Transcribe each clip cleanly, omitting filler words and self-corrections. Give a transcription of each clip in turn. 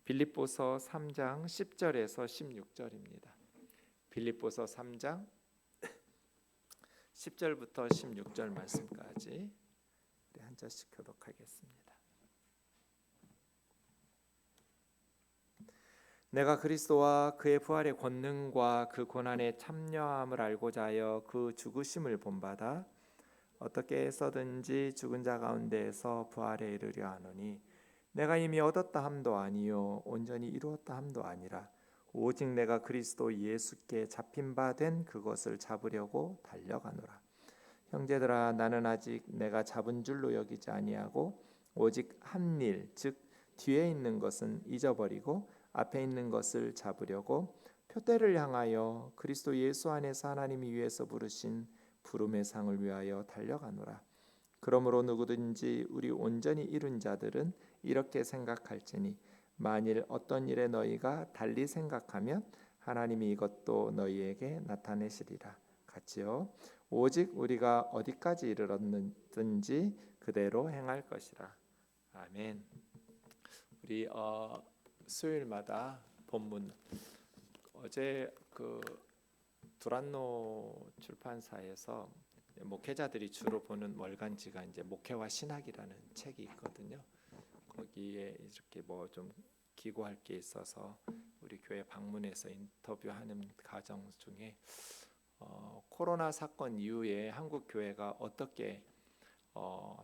빌립보서 3장 10절에서 16절입니다. 빌립보서 3장 10절부터 16절 말씀까지 한 절씩 교독하겠습니다. 내가 그리스도와 그의 부활의 권능과 그 고난에 참여함을 알고자 하여 그 죽으심을 본받아 어떻게 해서든지 죽은 자 가운데에서 부활에 이르려 하노니 내가 이미 얻었다 함도 아니요 온전히 이루었다 함도 아니라 오직 내가 그리스도 예수께 잡힌 바 된 그것을 잡으려고 달려가노라. 형제들아, 나는 아직 내가 잡은 줄로 여기지 아니하고 오직 한 일, 즉 뒤에 있는 것은 잊어버리고 앞에 있는 것을 잡으려고 표대를 향하여 그리스도 예수 안에서 하나님이 위에서 부르신 부름의 상을 위하여 달려가노라. 그러므로 누구든지 우리 온전히 이룬 자들은 이렇게 생각할지니 만일 어떤 일에 너희가 달리 생각하면 하나님이 이것도 너희에게 나타내시리라. 같이요. 오직 우리가 어디까지 이르렀든지 그대로 행할 것이라. 아멘. 우리 수요일마다 본문 어제 그 두란노 출판사에서 목회자들이 주로 보는 월간지가 이제 목회와 신학이라는 책이 있거든요. 거기에 이렇게 뭐 좀 기고할 게 있어서 우리 교회 방문해서 인터뷰하는 과정 중에 코로나 사건 이후에 한국 교회가 어떻게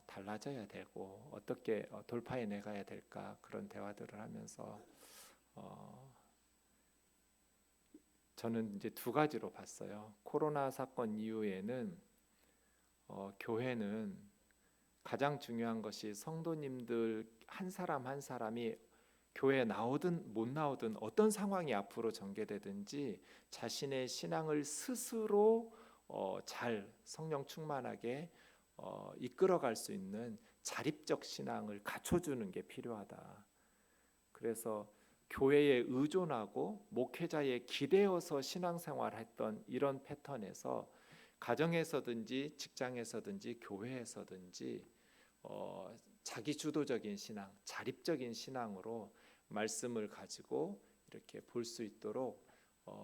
달라져야 되고 어떻게 돌파해 내가야 될까 그런 대화들을 하면서 저는 이제 두 가지로 봤어요. 코로나 사건 이후에는 교회는 가장 중요한 것이 성도님들 한 사람 한 사람이 교회에 나오든 못 나오든 어떤 상황이 앞으로 전개되든지 자신의 신앙을 스스로 잘 성령 충만하게 이끌어갈 수 있는 자립적 신앙을 갖춰주는 게 필요하다. 그래서 교회에 의존하고 목회자에 기대어서 신앙생활했던 이런 패턴에서 가정에서든지 직장에서든지 교회에서든지 자기 주도적인 신앙, 자립적인 신앙으로 말씀을 가지고 이렇게 볼 수 있도록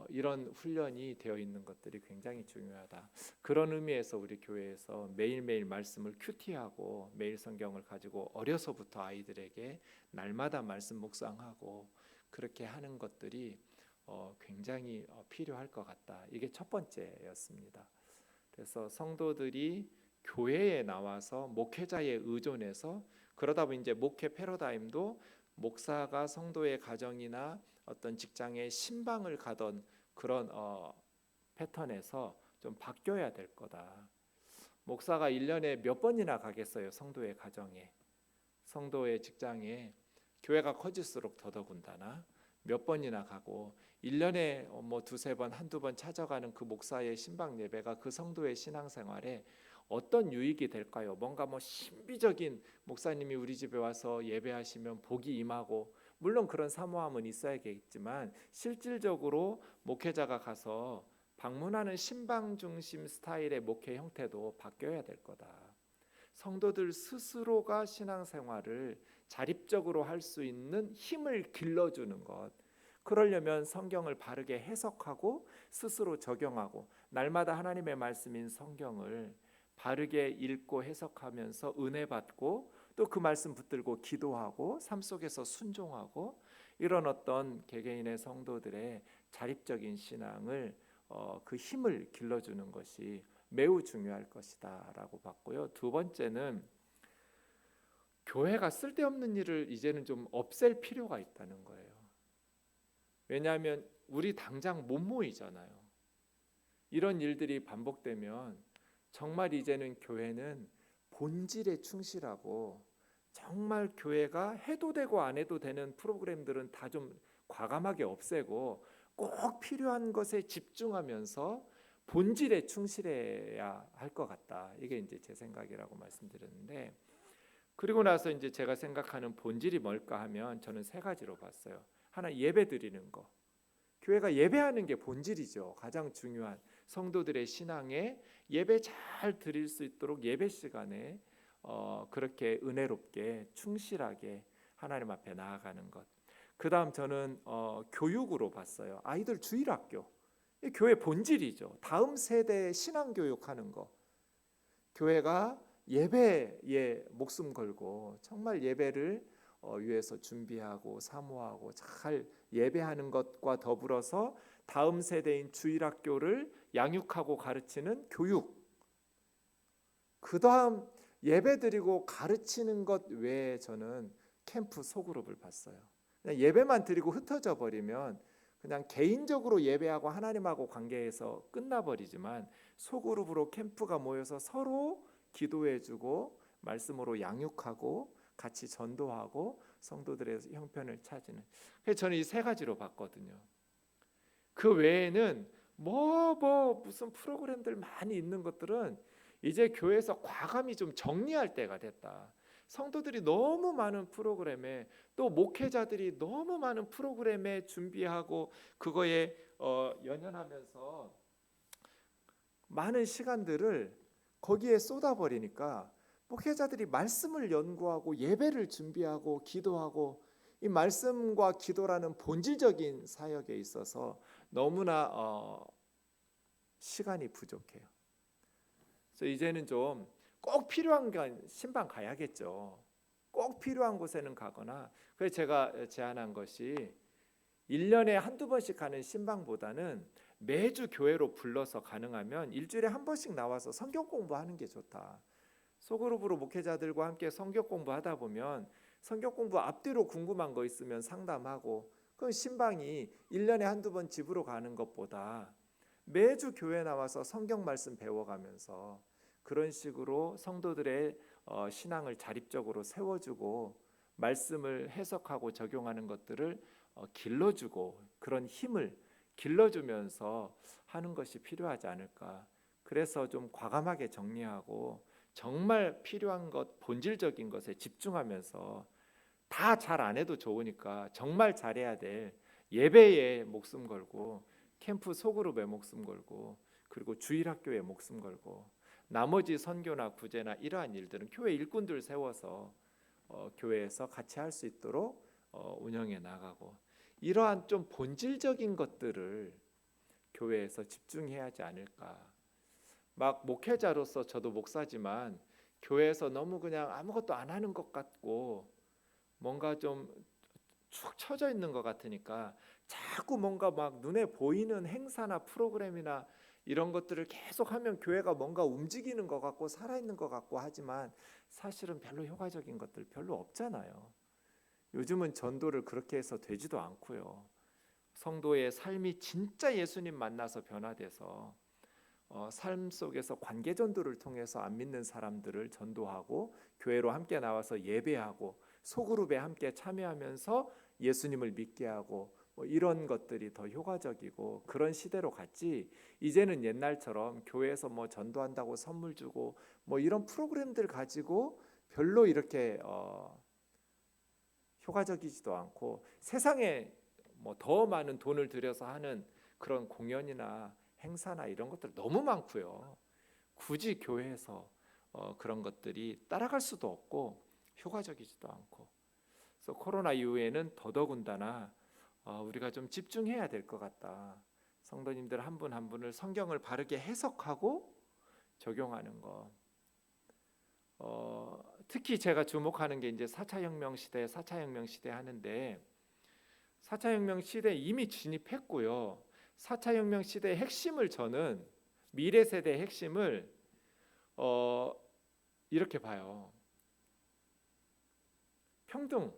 이런 훈련이 되어 있는 것들이 굉장히 중요하다. 그런 의미에서 우리 교회에서 매일매일 말씀을 큐티하고 매일 성경을 가지고 어려서부터 아이들에게 날마다 말씀 묵상하고 그렇게 하는 것들이 굉장히 필요할 것 같다. 이게 첫 번째였습니다. 그래서 성도들이 교회에 나와서 목회자에 의존해서 그러다 보니 이제 목회 패러다임도 목사가 성도의 가정이나 어떤 직장에 신방을 가던 그런 패턴에서 좀 바뀌어야 될 거다. 목사가 1년에 몇 번이나 가겠어요? 성도의 가정에, 성도의 직장에. 교회가 커질수록 더더군다나 몇 번이나 가고 1년에 뭐 두세 번, 한두 번 찾아가는 그 목사의 신방 예배가 그 성도의 신앙생활에 어떤 유익이 될까요? 뭔가 뭐 신비적인 목사님이 우리 집에 와서 예배하시면 복이 임하고 물론 그런 사모함은 있어야겠지만 실질적으로 목회자가 가서 방문하는 신방 중심 스타일의 목회 형태도 바뀌어야 될 거다. 성도들 스스로가 신앙생활을 자립적으로 할 수 있는 힘을 길러주는 것. 그러려면 성경을 바르게 해석하고 스스로 적용하고 날마다 하나님의 말씀인 성경을 바르게 읽고 해석하면서 은혜 받고 또 그 말씀 붙들고 기도하고 삶 속에서 순종하고 이런 어떤 개개인의 성도들의 자립적인 신앙을 그 힘을 길러주는 것이 매우 중요할 것이다 라고 봤고요. 두 번째는 교회가 쓸데없는 일을 이제는 좀 없앨 필요가 있다는 거예요. 왜냐하면 우리 당장 못 모이잖아요. 이런 일들이 반복되면 정말 이제는 교회는 본질에 충실하고 정말 교회가 해도 되고 안 해도 되는 프로그램들은 다 좀 과감하게 없애고 꼭 필요한 것에 집중하면서 본질에 충실해야 할 것 같다. 이게 이제 제 생각이라고 말씀드렸는데 그리고 나서 이제 제가 생각하는 본질이 뭘까 하면 저는 세 가지로 봤어요. 하나, 예배 드리는 거. 교회가 예배하는 게 본질이죠. 가장 중요한 성도들의 신앙에 예배 잘 드릴 수 있도록 예배 시간에 그렇게 은혜롭게 충실하게 하나님 앞에 나아가는 것. 그다음 저는 교육으로 봤어요. 아이들 주일학교. 이 교회 본질이죠. 다음 세대의 신앙 교육하는 거. 교회가 예배에 목숨 걸고 정말 예배를 위해서 준비하고 사모하고 잘 예배하는 것과 더불어서 다음 세대인 주일학교를 양육하고 가르치는 교육. 그다음 예배드리고 가르치는 것 외에 저는 캠프 소그룹을 봤어요. 그냥 예배만 드리고 흩어져 버리면 그냥 개인적으로 예배하고 하나님하고 관계에서 끝나버리지만 소그룹으로 캠프가 모여서 서로 기도해주고 말씀으로 양육하고 같이 전도하고 성도들의 형편을 찾는. 그래서 저는 이 세 가지로 봤거든요. 그 외에는 무슨 프로그램들 많이 있는 것들은 이제 교회에서 과감히 좀 정리할 때가 됐다. 성도들이 너무 많은 프로그램에 또 목회자들이 너무 많은 프로그램에 준비하고 그거에 연연하면서 많은 시간들을 거기에 쏟아버리니까 목회자들이 말씀을 연구하고 예배를 준비하고 기도하고 이 말씀과 기도라는 본질적인 사역에 있어서 너무나 시간이 부족해요. 그래서 이제는 좀 꼭 필요한 건 신방 가야겠죠. 꼭 필요한 곳에는 가거나. 그래서 제가 제안한 것이 1년에 한두 번씩 가는 신방보다는 매주 교회로 불러서 가능하면 일주일에 한 번씩 나와서 성경 공부하는 게 좋다. 소그룹으로 목회자들과 함께 성경 공부하다 보면 성경 공부 앞뒤로 궁금한 거 있으면 상담하고, 그럼 신방이 1년에 한두 번 집으로 가는 것보다 매주 교회 나와서 성경 말씀 배워가면서 그런 식으로 성도들의 신앙을 자립적으로 세워주고 말씀을 해석하고 적용하는 것들을 길러주고 그런 힘을 길러주면서 하는 것이 필요하지 않을까. 그래서 좀 과감하게 정리하고 정말 필요한 것, 본질적인 것에 집중하면서 다 잘 안 해도 좋으니까 정말 잘해야 될 예배에 목숨 걸고 캠프 소그룹에 목숨 걸고 그리고 주일학교에 목숨 걸고 나머지 선교나 구제나 이러한 일들은 교회 일꾼들 세워서 교회에서 같이 할 수 있도록 운영해 나가고, 이러한 좀 본질적인 것들을 교회에서 집중해야 하지 않을까. 막 목회자로서 저도 목사지만 교회에서 너무 그냥 아무것도 안 하는 것 같고 뭔가 좀 축 처져 있는 것 같으니까 자꾸 뭔가 막 눈에 보이는 행사나 프로그램이나 이런 것들을 계속 하면 교회가 뭔가 움직이는 것 같고 살아있는 것 같고 하지만 사실은 별로 효과적인 것들 별로 없잖아요. 요즘은 전도를 그렇게 해서 되지도 않고요. 성도의 삶이 진짜 예수님 만나서 변화돼서 삶 속에서 관계 전도를 통해서 안 믿는 사람들을 전도하고 교회로 함께 나와서 예배하고 소그룹에 함께 참여하면서 예수님을 믿게 하고 이런 것들이 더 효과적이고 그런 시대로 갔지, 이제는 옛날처럼 교회에서 전도한다고 선물 주고 이런 프로그램들 가지고 별로 이렇게 효과적이지도 않고 세상에 더 많은 돈을 들여서 하는 그런 공연이나 행사나 이런 것들 너무 많고요. 굳이 교회에서 그런 것들이 따라갈 수도 없고 효과적이지도 않고, 그래서 코로나 이후에는 더더군다나 우리가 좀 집중해야 될 것 같다. 성도님들 한 분 한 분을 성경을 바르게 해석하고 적용하는 거. 특히 제가 주목하는 게 이제 4차 혁명 시대 하는데 4차 혁명 시대에 이미 진입했고요. 4차 혁명 시대의 핵심을 저는 미래 세대의 핵심을 이렇게 봐요. 평등.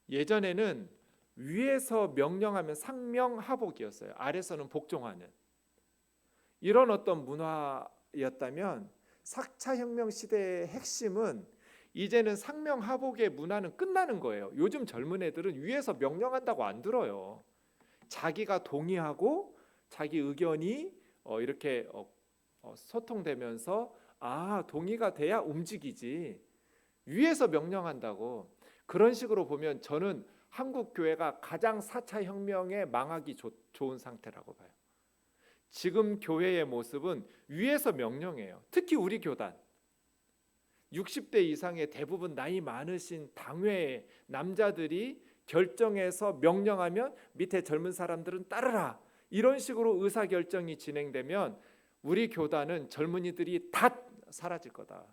예전에는 위에서 명령하면 상명하복이었어요. 아래서는 복종하는 이런 어떤 문화였다면 4차 혁명 시대의 핵심은 이제는 상명하복의 문화는 끝나는 거예요. 요즘 젊은 애들은 위에서 명령한다고 안 들어요. 자기가 동의하고 자기 의견이 이렇게 소통되면서 동의가 돼야 움직이지, 위에서 명령한다고. 그런 식으로 보면 저는 한국 교회가 가장 4차 혁명에 망하기 좋은 상태라고 봐요. 지금 교회의 모습은 위에서 명령해요. 특히 우리 교단 60대 이상의 대부분 나이 많으신 당회의 남자들이 결정해서 명령하면 밑에 젊은 사람들은 따르라. 이런 식으로 의사결정이 진행되면 우리 교단은 젊은이들이 다 사라질 거다.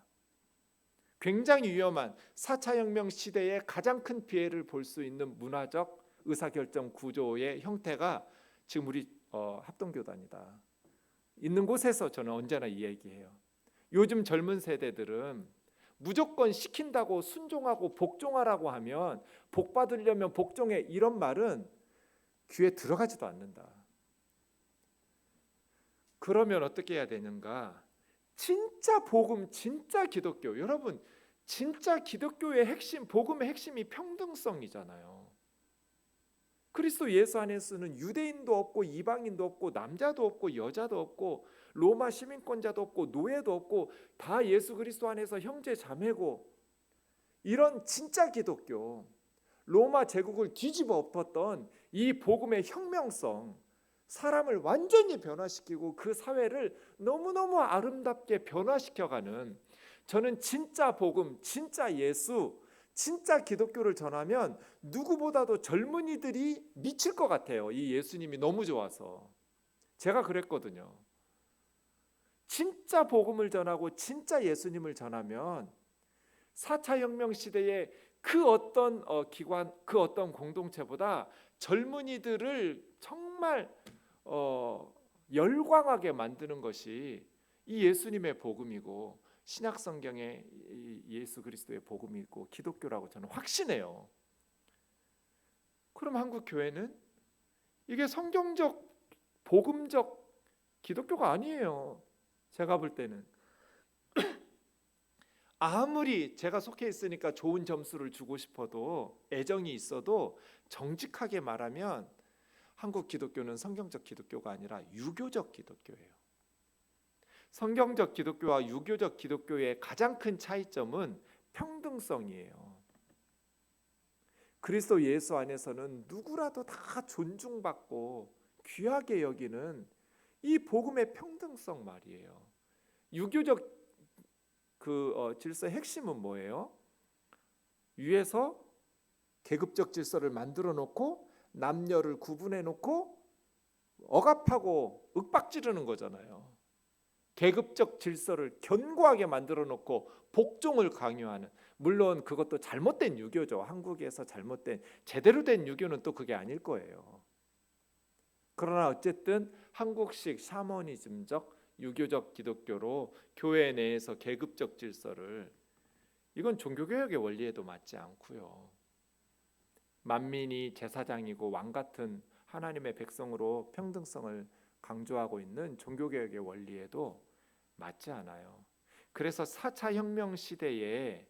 굉장히 위험한 4차 혁명 시대에 가장 큰 피해를 볼 수 있는 문화적 의사결정 구조의 형태가 지금 우리 합동교단이다. 있는 곳에서 저는 언제나 이 얘기해요. 요즘 젊은 세대들은 무조건 시킨다고 순종하고 복종하라고 하면 복 받으려면 복종해, 이런 말은 귀에 들어가지도 않는다. 그러면 어떻게 해야 되는가? 진짜 복음, 진짜 기독교. 여러분, 진짜 기독교의 핵심, 복음의 핵심이 평등성이잖아요. 그리스도 예수 안에서는 유대인도 없고 이방인도 없고 남자도 없고 여자도 없고 로마 시민권자도 없고 노예도 없고 다 예수 그리스도 안에서 형제 자매고, 이런 진짜 기독교, 로마 제국을 뒤집어 엎었던 이 복음의 혁명성, 사람을 완전히 변화시키고 그 사회를 너무너무 아름답게 변화시켜가는, 저는 진짜 복음, 진짜 예수, 진짜 기독교를 전하면 누구보다도 젊은이들이 미칠 것 같아요. 이 예수님이 너무 좋아서. 제가 그랬거든요. 진짜 복음을 전하고 진짜 예수님을 전하면 4차 혁명 시대에 그 어떤 기관, 그 어떤 공동체보다 젊은이들을 정말 열광하게 만드는 것이 이 예수님의 복음이고 신약 성경의 예수 그리스도의 복음이고 기독교라고 저는 확신해요. 그럼 한국 교회는 이게 성경적 복음적 기독교가 아니에요. 제가 볼 때는 아무리 제가 속해 있으니까 좋은 점수를 주고 싶어도, 애정이 있어도 정직하게 말하면 한국 기독교는 성경적 기독교가 아니라 유교적 기독교예요. 성경적 기독교와 유교적 기독교의 가장 큰 차이점은 평등성이에요. 그리스도 예수 안에서는 누구라도 다 존중받고 귀하게 여기는 이 복음의 평등성 말이에요. 유교적 질서의 핵심은 뭐예요? 위에서 계급적 질서를 만들어 놓고 남녀를 구분해 놓고 억압하고 윽박지르는 거잖아요. 계급적 질서를 견고하게 만들어 놓고 복종을 강요하는, 물론 그것도 잘못된 유교죠. 한국에서 잘못된, 제대로 된 유교는 또 그게 아닐 거예요. 그러나 어쨌든 한국식 샤머니즘적 유교적 기독교로 교회 내에서 계급적 질서를, 이건 종교개혁의 원리에도 맞지 않고요. 만민이 제사장이고 왕 같은 하나님의 백성으로 평등성을 강조하고 있는 종교개혁의 원리에도 맞지 않아요. 그래서 4차 혁명 시대에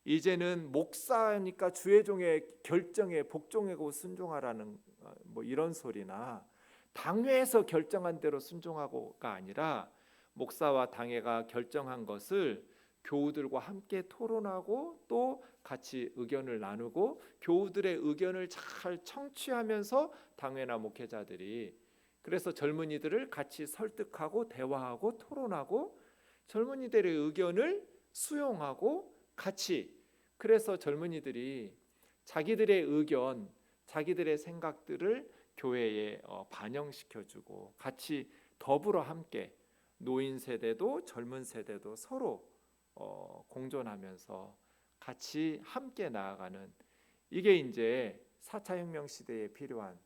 이제는 목사니까 주의 종의 결정에 복종하고 순종하라는 뭐 이런 소리나, 당회에서 결정한 대로 순종하고가 아니라 목사와 당회가 결정한 것을 교우들과 함께 토론하고 또 같이 의견을 나누고 교우들의 의견을 잘 청취하면서 당회나 목회자들이, 그래서 젊은이들을 같이 설득하고 대화하고 토론하고 젊은이들의 의견을 수용하고 같이, 그래서 젊은이들이 자기들의 의견, 자기들의 생각들을 교회에 반영시켜주고 같이 더불어 함께 노인 세대도 젊은 세대도 서로 공존하면서 같이 함께 나아가는, 이게 이제 4차 혁명 시대에 필요한,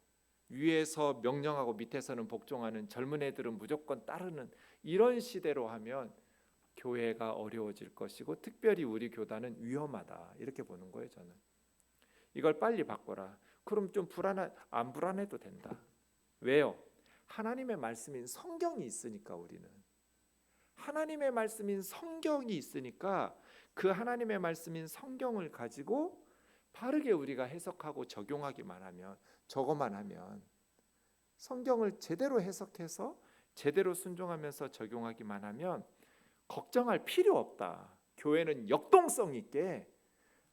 위에서 명령하고 밑에서는 복종하는, 젊은 애들은 무조건 따르는 이런 시대로 하면 교회가 어려워질 것이고 특별히 우리 교단은 위험하다, 이렇게 보는 거예요. 저는 이걸 빨리 바꿔라. 그럼 좀 안 불안해도 된다. 왜요? 하나님의 말씀인 성경이 있으니까. 우리는 하나님의 말씀인 성경이 있으니까 그 하나님의 말씀인 성경을 가지고 바르게 우리가 해석하고 적용하기만 하면, 저것만 하면, 성경을 제대로 해석해서 제대로 순종하면서 적용하기만 하면 걱정할 필요 없다. 교회는 역동성 있게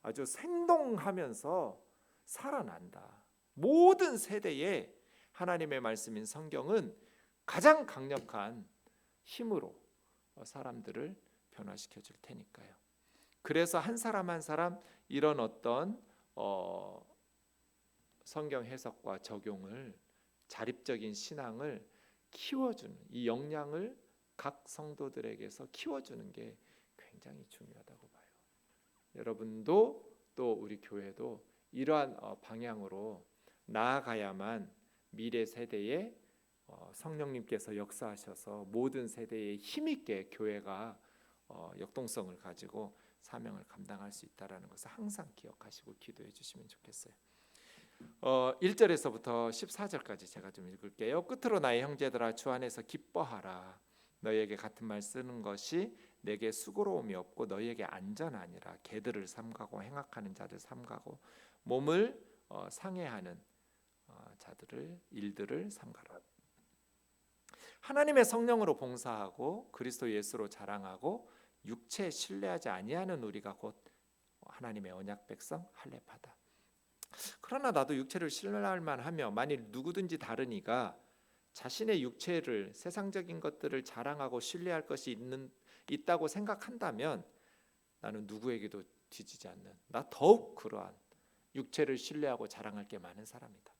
아주 생동하면서 살아난다. 모든 세대에 하나님의 말씀인 성경은 가장 강력한 힘으로 사람들을 변화시켜 줄 테니까요. 그래서 한 사람 한 사람 이런 어떤 성경 해석과 적용을, 자립적인 신앙을 키워주는, 이 역량을 각 성도들에게서 키워주는 게 굉장히 중요하다고 봐요. 여러분도 또 우리 교회도 이러한 방향으로 나아가야만 미래 세대에 성령님께서 역사하셔서 모든 세대에 힘있게 교회가 역동성을 가지고 사명을 감당할 수 있다라는 것을 항상 기억하시고 기도해 주시면 좋겠어요. 1절에서부터 14절까지 제가 좀 읽을게요. 끝으로 나의 형제들아 주 안에서 기뻐하라. 너희에게 같은 말 쓰는 것이 내게 수고로움이 없고 너희에게 안전하니라. 개들을 삼가고 행악하는 자들 삼가고 몸을 상해하는 자들을 일들을 삼가라. 하나님의 성령으로 봉사하고 그리스도 예수로 자랑하고 육체 신뢰하지 아니하는 우리가 곧 하나님의 언약 백성 할례파다. 그러나 나도 육체를 신뢰할 만하며 만일 누구든지 다른 이가 자신의 육체를 세상적인 것들을 자랑하고 신뢰할 것이 있다고 생각한다면 나는 누구에게도 뒤지지 않는, 나 더욱 그러한 육체를 신뢰하고 자랑할 게 많은 사람이다.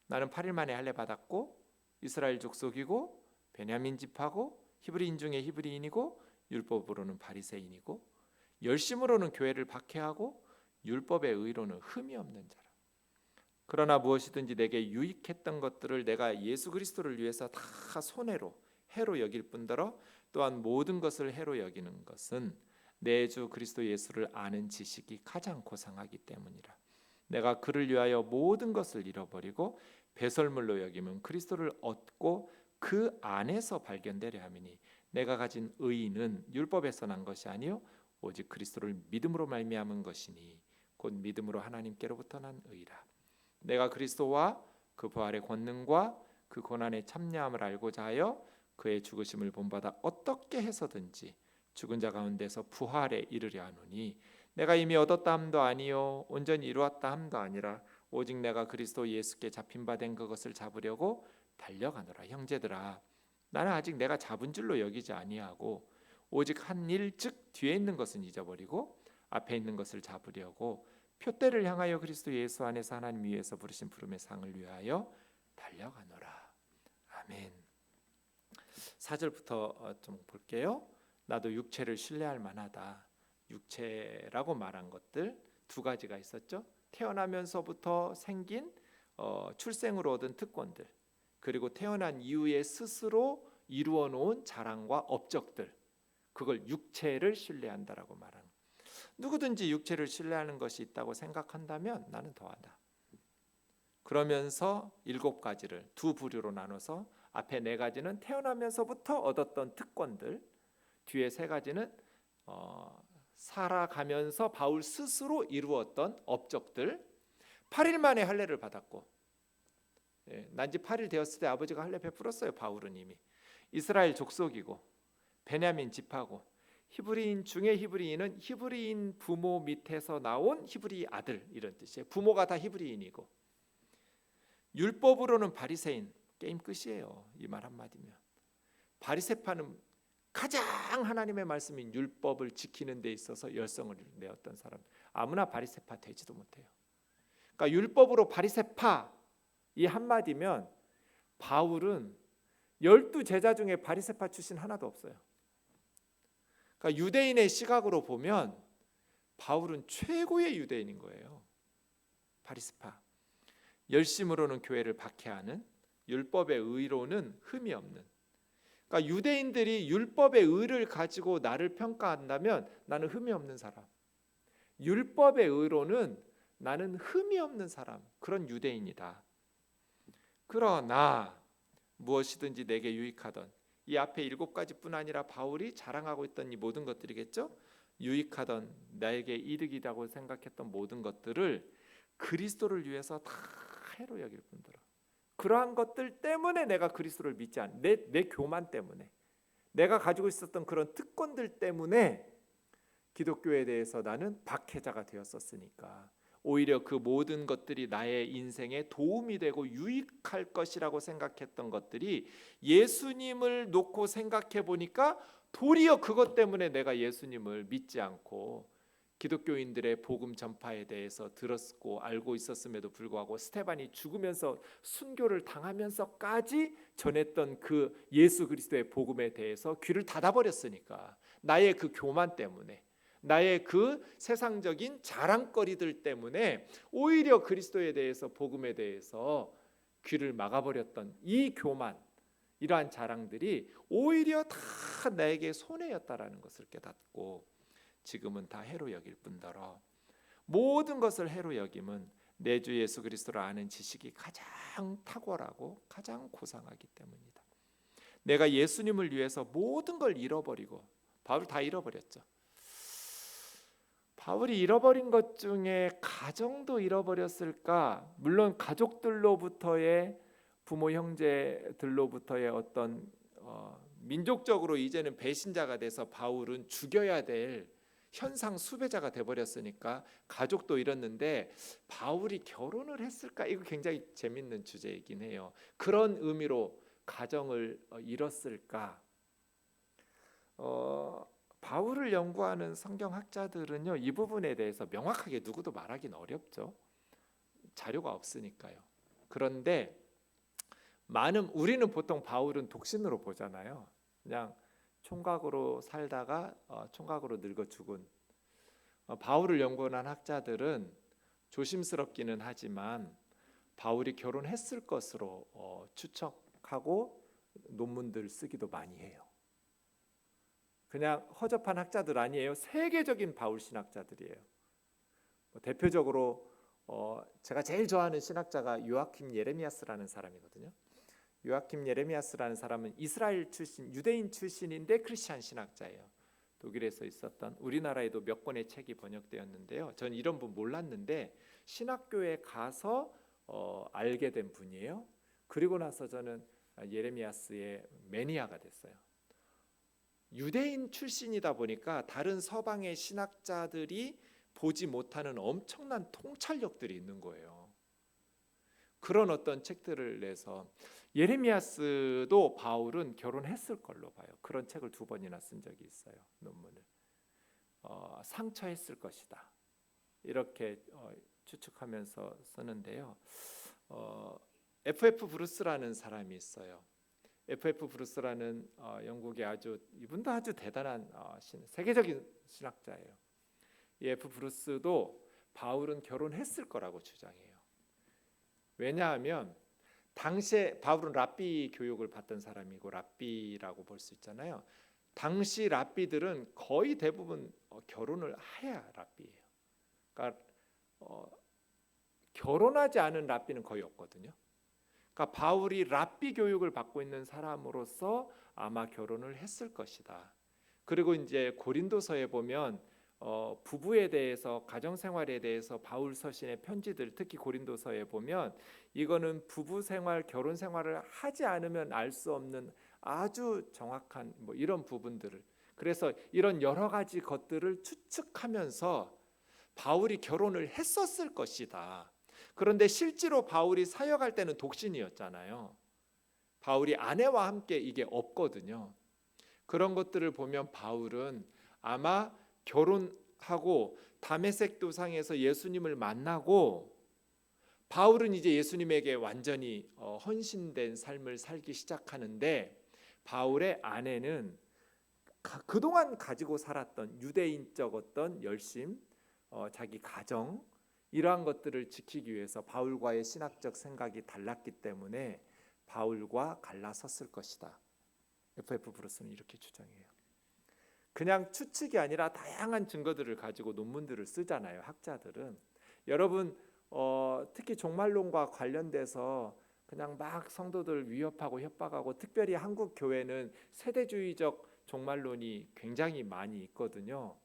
나는 8일 만에 할례 받았고 이스라엘 족속이고 베냐민 집하고 히브리인 중에 히브리인이고 율법으로는 바리새인이고 열심으로는 교회를 박해하고 율법의 의로는 흠이 없는 자라. 그러나 무엇이든지 내게 유익했던 것들을 내가 예수 그리스도를 위해서 다 손해로 해로 여길 뿐더러 또한 모든 것을 해로 여기는 것은 내 주 그리스도 예수를 아는 지식이 가장 고상하기 때문이라. 내가 그를 위하여 모든 것을 잃어버리고 배설물로 여기면 그리스도를 얻고 그 안에서 발견되려 함이니 내가 가진 의는 율법에서 난 것이 아니요 오직 그리스도를 믿음으로 말미암은 것이니 곧 믿음으로 하나님께로부터 난 의라. 내가 그리스도와 그 부활의 권능과 그 고난의 참여함을 알고자 하여 그의 죽으심을 본받아 어떻게 해서든지 죽은 자 가운데서 부활에 이르려 하노니 내가 이미 얻었다 함도 아니요 온전히 이루었다 함도 아니라 오직 내가 그리스도 예수께 잡힌 바 된 그것을 잡으려고 달려가노라. 형제들아 나는 아직 내가 잡은 줄로 여기지 아니하고 오직 한 일 즉 뒤에 있는 것은 잊어버리고 앞에 있는 것을 잡으려고 표대를 향하여 그리스도 예수 안에서 하나님 위에서 부르신 부름의 상을 위하여 달려가노라. 아멘. 4절부터 좀 볼게요. 나도 육체를 신뢰할 만하다. 육체라고 말한 것들 두 가지가 있었죠. 태어나면서부터 생긴 출생으로 얻은 특권들, 그리고 태어난 이후에 스스로 이루어 놓은 자랑과 업적들, 그걸 육체를 신뢰한다라고 말하는. 누구든지 육체를 신뢰하는 것이 있다고 생각한다면 나는 더하다. 그러면서 7가지를 두 부류로 나눠서 앞에 4가지는 태어나면서부터 얻었던 특권들, 뒤에 3가지는 살아가면서 바울 스스로 이루었던 업적들. 8일 만에 할례를 받았고 난지 8일 되었을 때 아버지가 할례 베풀었어요. 바울은 이미 이스라엘 족속이고 베냐민 집하고 히브리인 중에 히브리인은 히브리인 부모 밑에서 나온 히브리 아들 이런 뜻이에요. 부모가 다 히브리인이고 율법으로는 바리새인. 게임 끝이에요. 이 말 한마디면. 바리새파는 가장 하나님의 말씀인 율법을 지키는 데 있어서 열성을 내었던 사람. 아무나 바리새파 되지도 못해요. 그러니까 율법으로 바리새파 이 한마디면 바울은 12제자 중에 바리새파 출신 하나도 없어요. 그러니까 유대인의 시각으로 보면 바울은 최고의 유대인인 거예요. 바리새파. 열심으로는 교회를 박해하는, 율법의 의로는 흠이 없는. 그러니까 유대인들이 율법의 의를 가지고 나를 평가한다면 나는 흠이 없는 사람. 율법의 의로는 나는 흠이 없는 사람. 그런 유대인이다. 그러나 무엇이든지 내게 유익하던, 이 앞에 7가지뿐 아니라 바울이 자랑하고 있던 이 모든 것들이겠죠. 유익하던 나에게 이득이라고 생각했던 모든 것들을 그리스도를 위해서 다 해로 여길 뿐더러 그러한 것들 때문에 내가 그리스도를 믿지 않는 내 교만 때문에 내가 가지고 있었던 그런 특권들 때문에 기독교에 대해서 나는 박해자가 되었었으니까 오히려 그 모든 것들이 나의 인생에 도움이 되고 유익할 것이라고 생각했던 것들이 예수님을 놓고 생각해 보니까 도리어 그것 때문에 내가 예수님을 믿지 않고 기독교인들의 복음 전파에 대해서 들었고 알고 있었음에도 불구하고 스테반이 죽으면서 순교를 당하면서까지 전했던 그 예수 그리스도의 복음에 대해서 귀를 닫아버렸으니까, 나의 그 교만 때문에, 나의 그 세상적인 자랑거리들 때문에 오히려 그리스도에 대해서, 복음에 대해서 귀를 막아버렸던 이 교만, 이러한 자랑들이 오히려 다 나에게 손해였다라는 것을 깨닫고, 지금은 다 해로 여길 뿐더러 모든 것을 해로 여김은 내 주 예수 그리스도를 아는 지식이 가장 탁월하고 가장 고상하기 때문이다. 내가 예수님을 위해서 모든 걸 잃어버리고, 바울 다 잃어버렸죠. 바울이 잃어버린 것 중에 가정도 잃어버렸을까? 물론 가족들로부터의, 부모 형제들로부터의 어떤 민족적으로 이제는 배신자가 돼서 바울은 죽여야 될 현상 수배자가 돼버렸으니까 가족도 잃었는데, 바울이 결혼을 했을까? 이거 굉장히 재밌는 주제이긴 해요. 그런 의미로 가정을 잃었을까? 바울을 연구하는 성경학자들은요, 이 부분에 대해서 명확하게 누구도 말하기는 어렵죠. 자료가 없으니까요. 그런데 우리는 보통 바울은 독신으로 보잖아요. 그냥 총각으로 살다가 총각으로 늙어 죽은, 바울을 연구한 학자들은 조심스럽기는 하지만 바울이 결혼했을 것으로 추측하고 논문들 쓰기도 많이 해요. 그냥 허접한 학자들 아니에요. 세계적인 바울 신학자들이에요. 대표적으로 제가 제일 좋아하는 신학자가 요아킴 예레미야스라는 사람이거든요. 요아킴 예레미야스라는 사람은 이스라엘 출신, 유대인 출신인데 크리스찬 신학자예요. 독일에서 있었던, 우리나라에도 몇 권의 책이 번역되었는데요. 저는 이런 분 몰랐는데 신학교에 가서 알게 된 분이에요. 그리고 나서 저는 예레미야스의 매니아가 됐어요. 유대인 출신이다 보니까 다른 서방의 신학자들이 보지 못하는 엄청난 통찰력들이 있는 거예요. 그런 어떤 책들을 내서, 예레미야스도 바울은 결혼했을 걸로 봐요. 그런 책을 2번이나 쓴 적이 있어요. 논문을. 상처했을 것이다, 이렇게 추측하면서 쓰는데요. F.F. 브루스라는 사람이 있어요. F.F. 브루스라는 영국의 이분도 아주 대단한 세계적인 신학자예요. 이 F. 브루스도 바울은 결혼했을 거라고 주장해요. 왜냐하면 당시에 바울은 랍비 교육을 받던 사람이고 랍비라고 볼 수 있잖아요. 당시 랍비들은 거의 대부분 결혼을 해야 랍비예요. 그러니까 결혼하지 않은 랍비는 거의 없거든요. 그러니까 바울이 랍비 교육을 받고 있는 사람으로서 아마 결혼을 했을 것이다. 그리고 이제 고린도서에 보면 부부에 대해서, 가정 생활에 대해서 바울 서신의 편지들, 특히 고린도서에 보면 이거는 부부 생활, 결혼 생활을 하지 않으면 알 수 없는 아주 정확한 이런 부분들을, 그래서 이런 여러 가지 것들을 추측하면서 바울이 결혼을 했었을 것이다. 그런데 실제로 바울이 사역할 때는 독신이었잖아요. 바울이 아내와 함께 이게 없거든요. 그런 것들을 보면 바울은 아마 결혼하고 다메섹 도상에서 예수님을 만나고, 바울은 이제 예수님에게 완전히 헌신된 삶을 살기 시작하는데, 바울의 아내는 그동안 가지고 살았던 유대인적 어떤 열심, 자기 가정, 이러한 것들을 지키기 위해서 바울과의 신학적 생각이 달랐기 때문에 바울과 갈라섰을 것이다. F.F. 브루스는 이렇게 주장해요. 그냥 추측이 아니라 다양한 증거들을 가지고 논문들을 쓰잖아요, 학자들은. 여러분 특히 종말론과 관련돼서 그냥 막 성도들 위협하고 협박하고, 특별히 한국 교회는 세대주의적 종말론이 굉장히 많이 있거든요.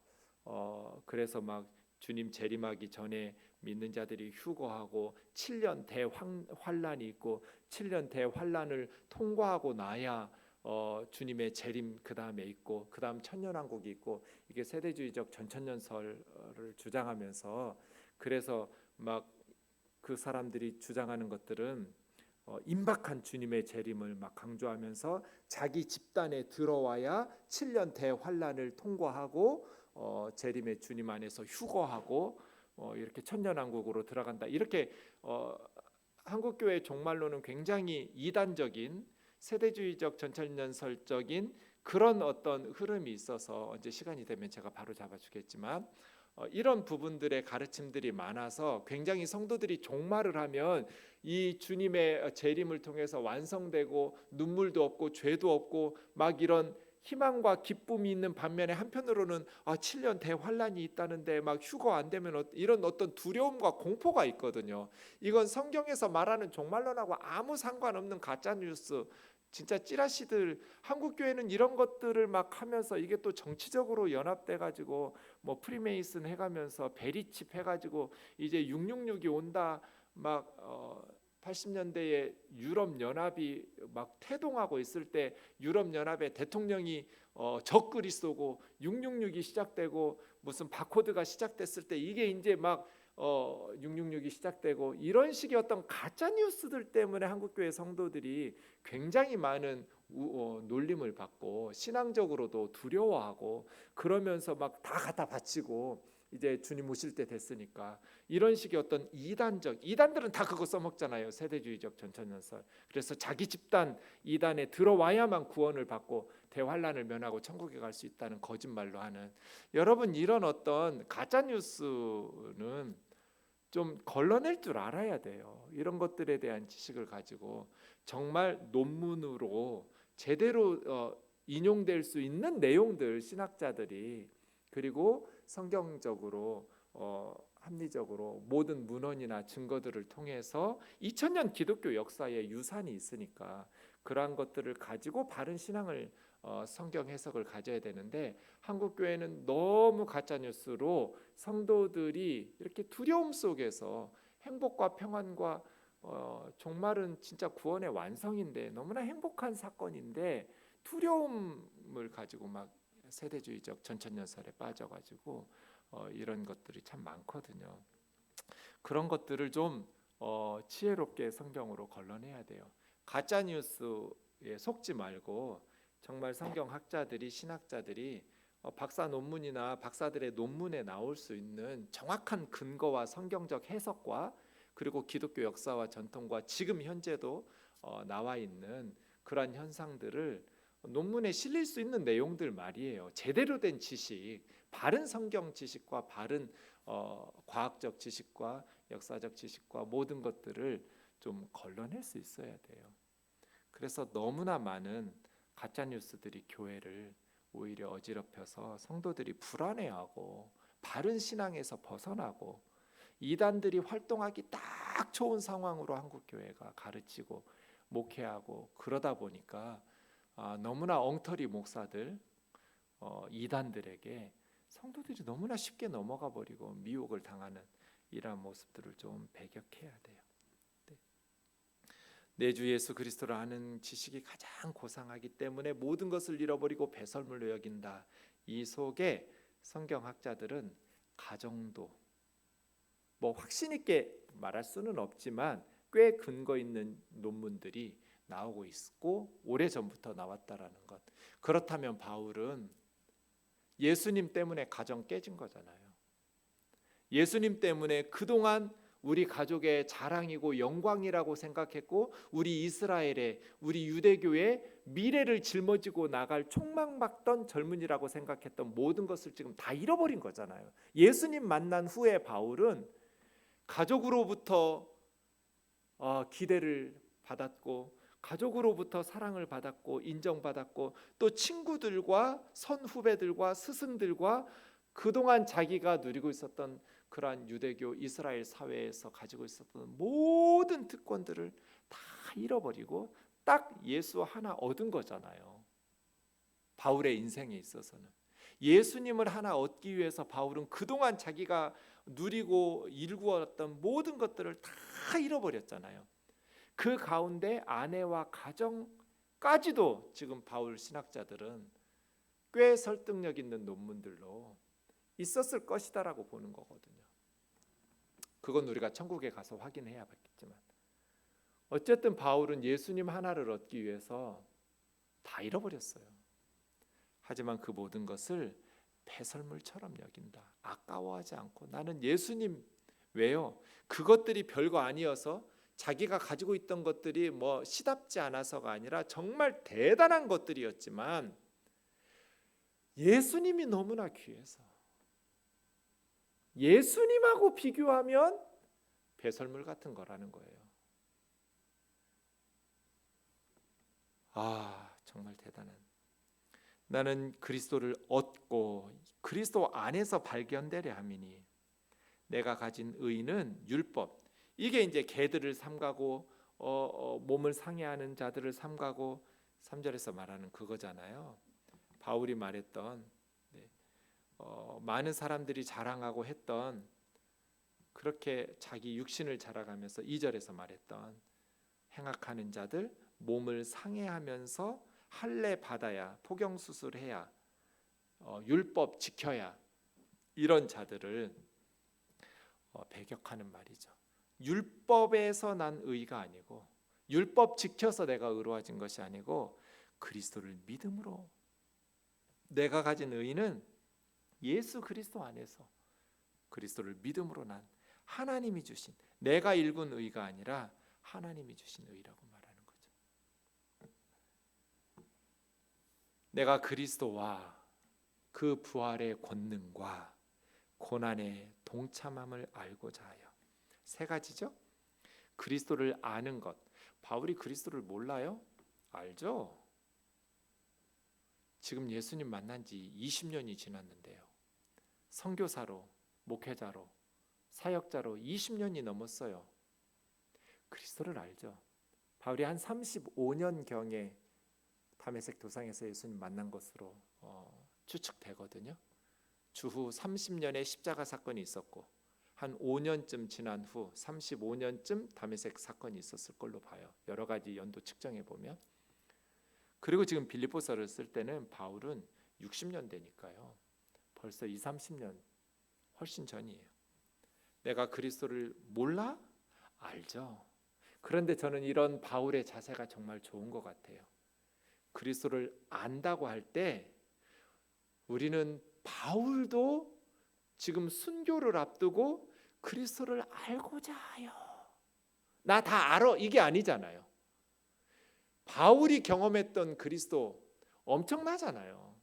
그래서 막 주님 재림하기 전에 믿는 자들이 휴거하고 7년 대환란이 있고 7년 대환란을 통과하고 나야 주님의 재림 그 다음에 있고, 그 다음 천년왕국이 있고, 이게 세대주의적 전천년설을 주장하면서, 그래서 막 그 사람들이 주장하는 것들은 임박한 주님의 재림을 막 강조하면서 자기 집단에 들어와야 7년 대환란을 통과하고 재림의 주님 안에서 휴거하고 이렇게 천년왕국으로 들어간다. 이렇게 한국교회 종말론은 굉장히 이단적인 세대주의적 전천년설적인 그런 어떤 흐름이 있어서 언제 시간이 되면 제가 바로 잡아주겠지만 이런 부분들의 가르침들이 많아서 굉장히 성도들이 종말을 하면 이 주님의 재림을 통해서 완성되고 눈물도 없고 죄도 없고 막 이런 희망과 기쁨이 있는 반면에 한편으로는 7년 대환란이 있다는데 막 휴거 안 되면 이런 어떤 두려움과 공포가 있거든요. 이건 성경에서 말하는 종말론하고 아무 상관없는 가짜 뉴스, 진짜 찌라시들. 한국 교회는 이런 것들을 막 하면서 이게 또 정치적으로 연합돼 가지고 뭐 프리메이슨 해가면서 베리칩 해가지고 이제 666이 온다 막 80년대에 유럽 연합이 막 태동하고 있을 때 유럽 연합의 대통령이 적그리스도고 666이 시작되고 무슨 바코드가 시작됐을 때 이게 이제 막 666이 시작되고 이런 식의 어떤 가짜 뉴스들 때문에 한국교회 성도들이 굉장히 많은 놀림을 받고 신앙적으로도 두려워하고 그러면서 막 다 갖다 바치고 이제 주님 오실 때 됐으니까 이런 식의 어떤 이단들은 다 그거 써먹잖아요. 세대주의적 전천년설. 그래서 자기 집단 이단에 들어와야만 구원을 받고 대환란을 면하고 천국에 갈 수 있다는 거짓말로 하는, 여러분 이런 어떤 가짜 뉴스는 좀 걸러낼 줄 알아야 돼요. 이런 것들에 대한 지식을 가지고 정말 논문으로 제대로 인용될 수 있는 내용들 신학자들이 그리고 성경적으로 합리적으로 모든 문헌이나 증거들을 통해서 2000년 기독교 역사의 유산이 있으니까 그러한 것들을 가지고 바른 신앙을 성경 해석을 가져야 되는데 한국 교회는 너무 가짜 뉴스로 성도들이 이렇게 두려움 속에서 행복과 평안과 종말은 진짜 구원의 완성인데 너무나 행복한 사건인데 두려움을 가지고 막 세대주의적 전천년설에 빠져가지고 이런 것들이 참 많거든요. 그런 것들을 좀 지혜롭게 성경으로 걸러내야 돼요. 가짜 뉴스에 속지 말고 정말 성경학자들이 신학자들이 박사 논문이나 박사들의 논문에 나올 수 있는 정확한 근거와 성경적 해석과 그리고 기독교 역사와 전통과 지금 현재도 나와 있는 그러한 현상들을 논문에 실릴 수 있는 내용들 말이에요. 제대로 된 지식, 바른 성경 지식과 바른 과학적 지식과 역사적 지식과 모든 것들을 좀 걸러낼 수 있어야 돼요. 그래서 너무나 많은 가짜 뉴스들이 교회를 오히려 어지럽혀서 성도들이 불안해하고 바른 신앙에서 벗어나고 이단들이 활동하기 딱 좋은 상황으로 한국 교회가 가르치고 목회하고 그러다 보니까 너무나 엉터리 목사들 이단들에게 성도들이 너무나 쉽게 넘어가 버리고 미혹을 당하는 이러한 모습들을 좀 배격해야 돼요. 내 주 예수 그리스도를 아는 지식이 가장 고상하기 때문에 모든 것을 잃어버리고 배설물로 여긴다. 이 속에 성경학자들은 가정도 뭐 확신 있게 말할 수는 없지만 꽤 근거 있는 논문들이 나오고 있고 오래전부터 나왔다라는 것. 그렇다면 바울은 예수님 때문에 가정 깨진 거잖아요. 예수님 때문에 그동안 우리 가족의 자랑이고 영광이라고 생각했고 우리 이스라엘의 우리 유대교의 미래를 짊어지고 나갈 촉망받던 젊은이라고 생각했던 모든 것을 지금 다 잃어버린 거잖아요. 예수님 만난 후에 바울은 가족으로부터 기대를 받았고 가족으로부터 사랑을 받았고 인정받았고 또 친구들과 선후배들과 스승들과 그동안 자기가 누리고 있었던 그러한 유대교 이스라엘 사회에서 가지고 있었던 모든 특권들을 다 잃어버리고 딱 예수 하나 얻은 거잖아요. 바울의 인생에 있어서는 예수님을 하나 얻기 위해서 바울은 그동안 자기가 누리고 일구었던 모든 것들을 다 잃어버렸잖아요. 그 가운데 아내와 가정까지도 지금 바울 신학자들은 꽤 설득력 있는 논문들로 있었을 것이다라고 보는 거거든요. 그건 우리가 천국에 가서 확인해야 겠지만 어쨌든 바울은 예수님 하나를 얻기 위해서 다 잃어버렸어요. 하지만 그 모든 것을 배설물처럼 여긴다. 아까워하지 않고 나는 예수님 왜요? 그것들이 별거 아니어서 자기가 가지고 있던 것들이 뭐 시답지 않아서가 아니라 정말 대단한 것들이었지만 예수님이 너무나 귀해서 예수님하고 비교하면 배설물 같은 거라는 거예요. 정말 대단한. 나는 그리스도를 얻고 그리스도 안에서 발견되려 함이니 내가 가진 의는 율법. 이게 이제 개들을 삼가고 몸을 상해하는 자들을 삼가고 3절에서 말하는 그거잖아요. 바울이 말했던 많은 사람들이 자랑하고 했던 그렇게 자기 육신을 자랑하면서 2절에서 말했던 행악하는 자들, 몸을 상해하면서 할례 받아야, 포경 수술해야, 율법 지켜야 이런 자들을 배격하는 말이죠. 율법에서 난 의가 아니고 율법 지켜서 내가 의로워진 것이 아니고 그리스도를 믿음으로 내가 가진 의는 예수 그리스도 안에서 그리스도를 믿음으로 난 하나님이 주신 내가 일군 의가 아니라 하나님이 주신 의라고 말하는 거죠. 내가 그리스도와 그 부활의 권능과 고난의 동참함을 알고자 하여. 세 가지죠. 그리스도를 아는 것. 바울이 그리스도를 몰라요? 알죠. 지금 예수님 만난 지 20년이 지났는데요. 선교사로, 목회자로, 사역자로 20년이 넘었어요. 그리스도를 알죠. 바울이 한 35년경에 다메섹 도상에서 예수님 만난 것으로 추측되거든요. 주후 30년에 십자가 사건이 있었고 한 5년쯤 지난 후 35년쯤 다메섹 사건이 있었을 걸로 봐요. 여러 가지 연도 측정해 보면. 그리고 지금 빌립보서를 쓸 때는 바울은 60년 되니까요. 벌써 30년 훨씬 전이에요. 내가 그리스도를 몰라? 알죠. 그런데 저는 이런 바울의 자세가 정말 좋은 것 같아요. 그리스도를 안다고 할 때 우리는 바울도 지금 순교를 앞두고 그리스도를 알고자 하여 나 다 알아 이게 아니잖아요. 바울이 경험했던 그리스도 엄청나잖아요.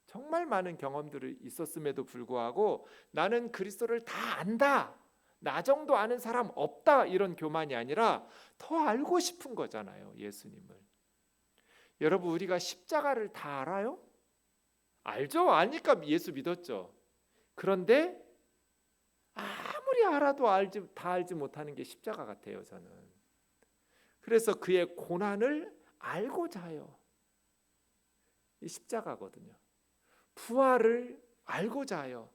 정말 많은 경험들이 있었음에도 불구하고 나는 그리스도를 다 안다. 나 정도 아는 사람 없다. 이런 교만이 아니라 더 알고 싶은 거잖아요. 예수님을. 여러분 우리가 십자가를 다 알아요? 알죠? 아니까 예수 믿었죠. 그런데 아무리 알아도 다 알지 못하는 게 십자가 같아요. 저는. 그래서 그의 고난을 알고자 하여. 이 십자가거든요. 부활을 알고자 하여.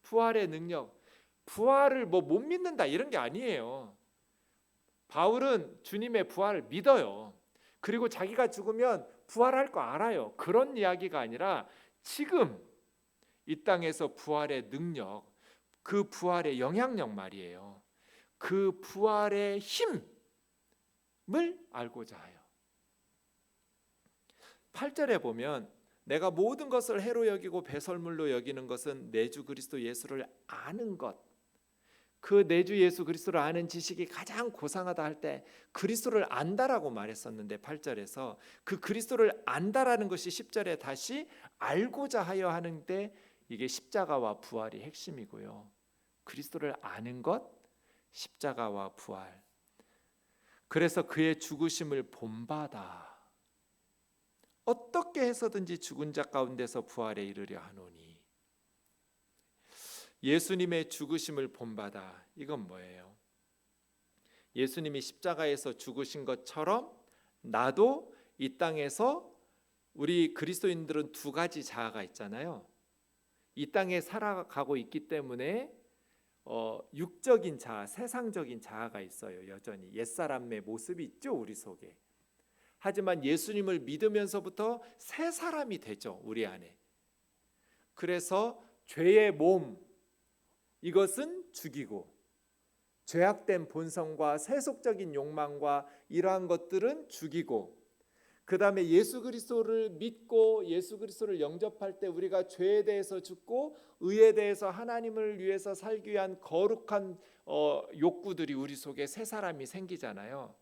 부활의 능력. 부활을 못 믿는다 이런 게 아니에요. 바울은 주님의 부활을 믿어요. 그리고 자기가 죽으면 부활할 거 알아요. 그런 이야기가 아니라 지금 이 땅에서 부활의 능력, 그 부활의 영향력 말이에요. 그 부활의 힘을 알고자 하여. 8절에 보면 내가 모든 것을 해로 여기고 배설물로 여기는 것은 내 주 그리스도 예수를 아는 것. 그 내 주 예수 그리스도를 아는 지식이 가장 고상하다 할 때 그리스도를 안다라고 말했었는데 8절에서 그 그리스도를 안다라는 것이 10절에 다시 알고자 하여 하는데 이게 십자가와 부활이 핵심이고요. 그리스도를 아는 것, 십자가와 부활. 그래서 그의 죽으심을 본받아 어떻게 해서든지 죽은 자 가운데서 부활에 이르려 하노니. 예수님의 죽으심을 본받아. 이건 뭐예요? 예수님이 십자가에서 죽으신 것처럼 나도 이 땅에서 우리 그리스도인들은 두 가지 자아가 있잖아요. 이 땅에 살아가고 있기 때문에 육적인 자아, 세상적인 자아가 있어요. 여전히 옛사람의 모습이 있죠, 우리 속에. 하지만 예수님을 믿으면서부터 새 사람이 되죠, 우리 안에. 그래서 죄의 몸, 이것은 죽이고 죄악된 본성과 세속적인 욕망과 이러한 것들은 죽이고 그 다음에 예수 그리스도를 믿고 예수 그리스도를 영접할 때 우리가 죄에 대해서 죽고 의에 대해서 하나님을 위해서 살기 위한 거룩한 욕구들이 우리 속에 새 사람이 생기잖아요.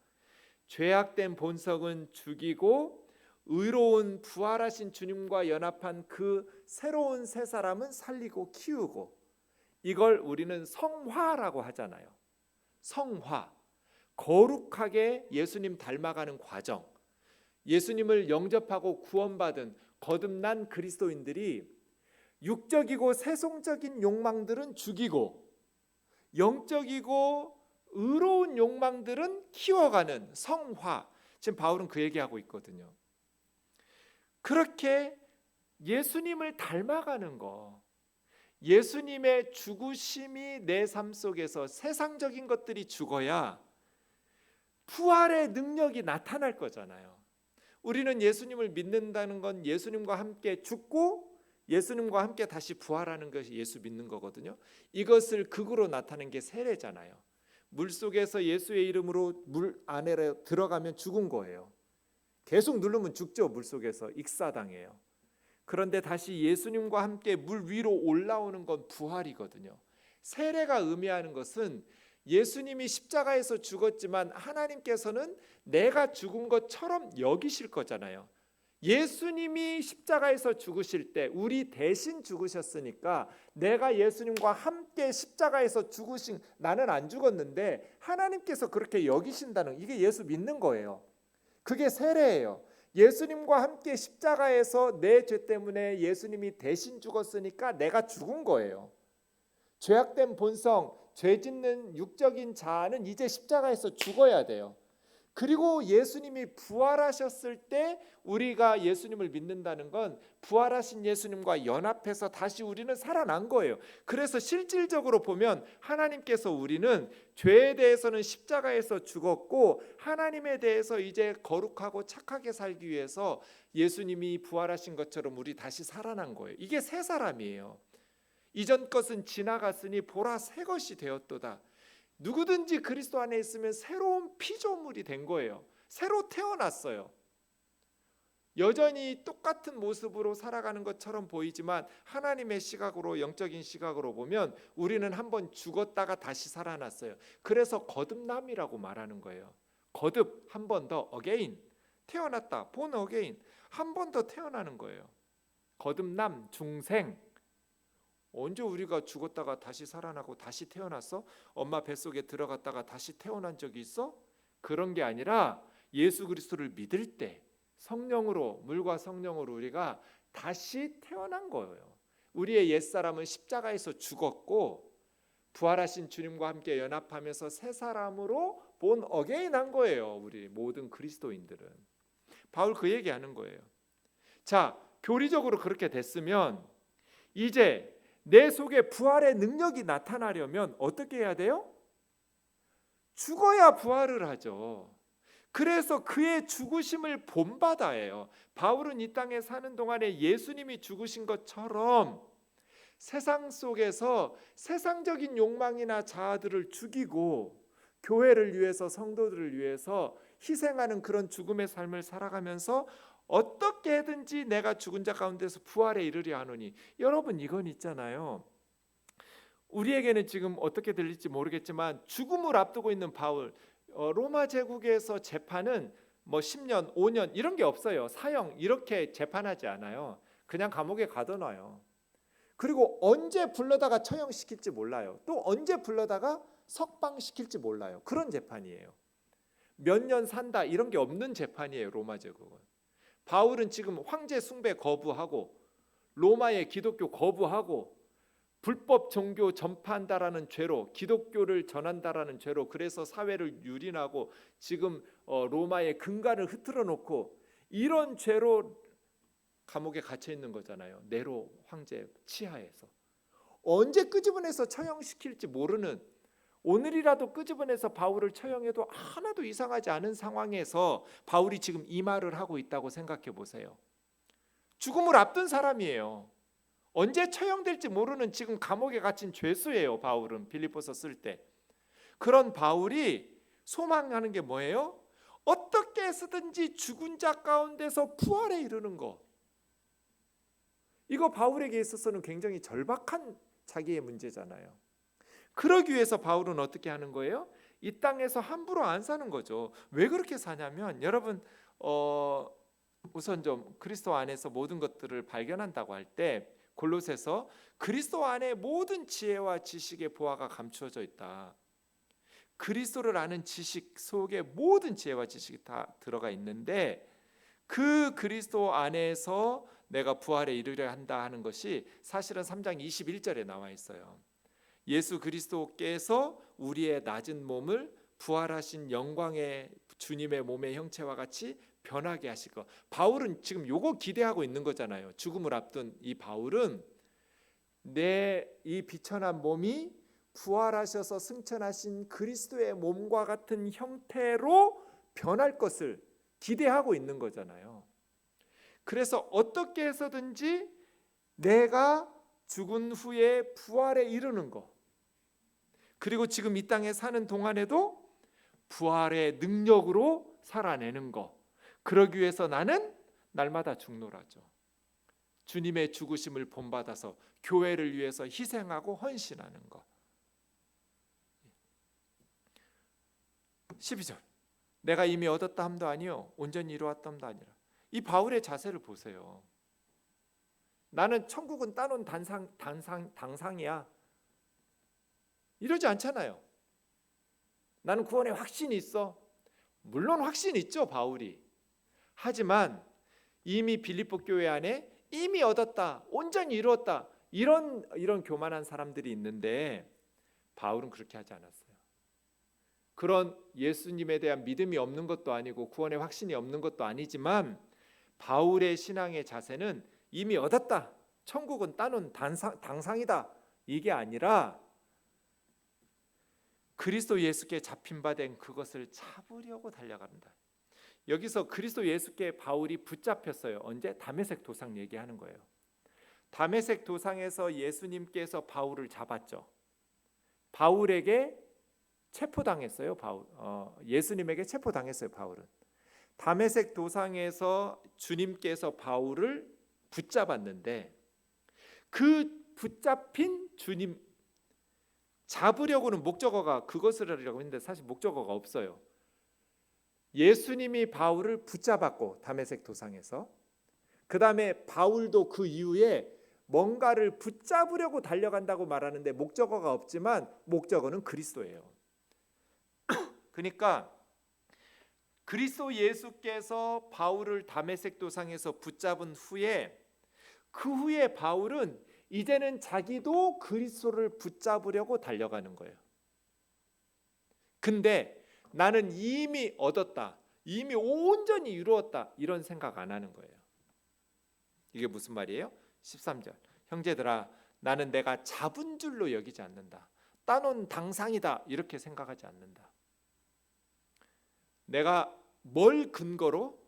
죄악된 본성은 죽이고 의로운 부활하신 주님과 연합한 그 새로운 새 사람은 살리고 키우고, 이걸 우리는 성화라고 하잖아요. 성화, 거룩하게 예수님 닮아가는 과정. 예수님을 영접하고 구원받은 거듭난 그리스도인들이 육적이고 세속적인 욕망들은 죽이고 영적이고 의로운 욕망들은 키워가는 성화. 지금 바울은 그 얘기하고 있거든요. 그렇게 예수님을 닮아가는 거, 예수님의 죽으심이 내 삶 속에서 세상적인 것들이 죽어야 부활의 능력이 나타날 거잖아요. 우리는 예수님을 믿는다는 건 예수님과 함께 죽고 예수님과 함께 다시 부활하는 것이 예수 믿는 거거든요. 이것을 극으로 나타낸 게 세례잖아요. 물속에서 예수의 이름으로 물 안에 들어가면 죽은 거예요. 계속 누르면 죽죠. 물속에서 익사당해요. 그런데 다시 예수님과 함께 물 위로 올라오는 건 부활이거든요. 세례가 의미하는 것은 예수님이 십자가에서 죽었지만 하나님께서는 내가 죽은 것처럼 여기실 거잖아요. 예수님이 십자가에서 죽으실 때 우리 대신 죽으셨으니까 내가 예수님과 함께 십자가에서 죽으신, 나는 안 죽었는데 하나님께서 그렇게 여기신다는, 이게 예수 믿는 거예요. 그게 세례예요. 예수님과 함께 십자가에서 내 죄 때문에 예수님이 대신 죽었으니까 내가 죽은 거예요. 죄악된 본성, 죄 짓는 육적인 자아는 이제 십자가에서 죽어야 돼요. 그리고 예수님이 부활하셨을 때 우리가 예수님을 믿는다는 건 부활하신 예수님과 연합해서 다시 우리는 살아난 거예요. 그래서 실질적으로 보면 하나님께서 우리는 죄에 대해서는 십자가에서 죽었고 하나님에 대해서 이제 거룩하고 착하게 살기 위해서 예수님이 부활하신 것처럼 우리 다시 살아난 거예요. 이게 새 사람이에요. 이전 것은 지나갔으니 보라 새 것이 되었도다. 누구든지 그리스도 안에 있으면 새로운 피조물이 된 거예요. 새로 태어났어요. 여전히 똑같은 모습으로 살아가는 것처럼 보이지만 하나님의 시각으로, 영적인 시각으로 보면 우리는 한번 죽었다가 다시 살아났어요. 그래서 거듭남이라고 말하는 거예요. 거듭, 한 번 더, again, 태어났다, born again, 한 번 더 태어나는 거예요. 거듭남, 중생. 언제 우리가 죽었다가 다시 살아나고 다시 태어났어? 엄마 뱃속에 들어갔다가 다시 태어난 적이 있어? 그런 게 아니라 예수 그리스도를 믿을 때 성령으로, 물과 성령으로 우리가 다시 태어난 거예요. 우리의 옛사람은 십자가에서 죽었고 부활하신 주님과 함께 연합하면서 새 사람으로 born again 한 거예요. 우리 모든 그리스도인들은. 바울 그 얘기하는 거예요. 자, 교리적으로 그렇게 됐으면 이제 내 속에 부활의 능력이 나타나려면 어떻게 해야 돼요? 죽어야 부활을 하죠. 그래서 그의 죽으심을 본받아예요. 바울은 이 땅에 사는 동안에 예수님이 죽으신 것처럼 세상 속에서 세상적인 욕망이나 자아들을 죽이고 교회를 위해서, 성도들을 위해서 희생하는 그런 죽음의 삶을 살아가면서 어떻게든지 내가 죽은 자 가운데서 부활에 이르려 하노니. 여러분, 이건 있잖아요. 우리에게는 지금 어떻게 들릴지 모르겠지만 죽음을 앞두고 있는 바울, 로마 제국에서 재판은 뭐 10년, 5년 이런 게 없어요. 사형 이렇게 재판하지 않아요. 그냥 감옥에 가둬놔요. 그리고 언제 불러다가 처형시킬지 몰라요. 또 언제 불러다가 석방시킬지 몰라요. 그런 재판이에요. 몇 년 산다 이런 게 없는 재판이에요. 로마 제국은. 바울은 지금 황제 숭배 거부하고 로마의 기독교 거부하고 불법 종교 전파한다라는 죄로, 기독교를 전한다라는 죄로, 그래서 사회를 유린하고 지금 로마의 근간을 흐트러 놓고 이런 죄로 감옥에 갇혀 있는 거잖아요. 네로 황제 치하에서. 언제 끄집어내서 처형시킬지 모르는, 오늘이라도 끄집어내서 바울을 처형해도 하나도 이상하지 않은 상황에서 바울이 지금 이 말을 하고 있다고 생각해 보세요. 죽음을 앞둔 사람이에요. 언제 처형될지 모르는 지금 감옥에 갇힌 죄수예요. 바울은 빌립보서 쓸 때. 그런 바울이 소망하는 게 뭐예요? 어떻게 해서든지 죽은 자 가운데서 부활에 이르는 거. 이거 바울에게 있어서는 굉장히 절박한 자기의 문제잖아요. 그러기 위해서 바울은 어떻게 하는 거예요? 이 땅에서 함부로 안 사는 거죠. 왜 그렇게 사냐면 여러분 우선 좀 그리스도 안에서 모든 것들을 발견한다고 할 때 골로새서 그리스도 안에 모든 지혜와 지식의 보화가 감추어져 있다. 그리스도를 아는 지식 속에 모든 지혜와 지식이 다 들어가 있는데 그 그리스도 안에서 내가 부활에 이르려 한다 하는 것이 사실은 3장 21절에 나와 있어요. 예수 그리스도께서 우리의 낮은 몸을 부활하신 영광의 주님의 몸의 형체와 같이 변하게 하실 것. 바울은 지금 요거 기대하고 있는 거잖아요. 죽음을 앞둔 이 바울은 내 이 비천한 몸이 부활하셔서 승천하신 그리스도의 몸과 같은 형태로 변할 것을 기대하고 있는 거잖아요. 그래서 어떻게 해서든지 내가 죽은 후에 부활에 이르는 것, 그리고 지금 이 땅에 사는 동안에도 부활의 능력으로 살아내는 것, 그러기 위해서 나는 날마다 죽노라죠. 주님의 죽으심을 본받아서 교회를 위해서 희생하고 헌신하는 것. 12절 내가 이미 얻었다 함도 아니요 온전히 이루었다 함도 아니라. 이 바울의 자세를 보세요. 나는 천국은 따놓은 당상이야 이러지 않잖아요. 나는 구원에 확신이 있어. 물론 확신이 있죠 바울이. 하지만 이미 빌립보 교회 안에 이미 얻었다, 온전히 이루었다, 이런 교만한 사람들이 있는데 바울은 그렇게 하지 않았어요. 그런 예수님에 대한 믿음이 없는 것도 아니고 구원의 확신이 없는 것도 아니지만 바울의 신앙의 자세는 이미 얻었다, 천국은 따놓은 당상이다, 이게 아니라 그리스도 예수께 잡힌 바 된 그것을 잡으려고 달려간다. 여기서 그리스도 예수께 바울이 붙잡혔어요. 언제? 다메섹 도상 얘기하는 거예요. 다메섹 도상에서 예수님께서 바울을 잡았죠. 바울에게 체포당했어요. 예수님에게 체포당했어요. 바울은 다메섹 도상에서 주님께서 바울을 붙잡았는데 그 붙잡힌 주님 잡으려고는 목적어가 그것을 하려고 했는데 사실 목적어가 없어요. 예수님이 바울을 붙잡았고 다메섹 도상에서, 그 다음에 바울도 그 이후에 뭔가를 붙잡으려고 달려간다고 말하는데 목적어가 없지만 목적어는 그리스도예요. 그러니까 그리스도 예수께서 바울을 다메섹 도상에서 붙잡은 후에 그 후에 바울은 이제는 자기도 그리스도를 붙잡으려고 달려가는 거예요. 근데 나는 이미 얻었다, 이미 온전히 이루었다, 이런 생각 안 하는 거예요. 이게 무슨 말이에요? 13절 형제들아 나는 내가 잡은 줄로 여기지 않는다, 따놓은 당상이다 이렇게 생각하지 않는다. 내가 뭘 근거로?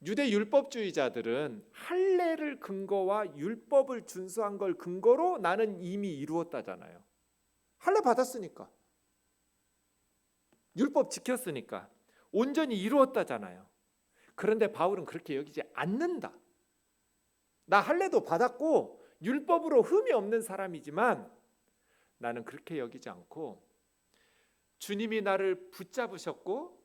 유대 율법주의자들은 할례를 근거와 율법을 준수한 걸 근거로 나는 이미 이루었다잖아요. 할례 받았으니까, 율법 지켰으니까 온전히 이루었다잖아요. 그런데 바울은 그렇게 여기지 않는다. 나 할례도 받았고 율법으로 흠이 없는 사람이지만 나는 그렇게 여기지 않고 주님이 나를 붙잡으셨고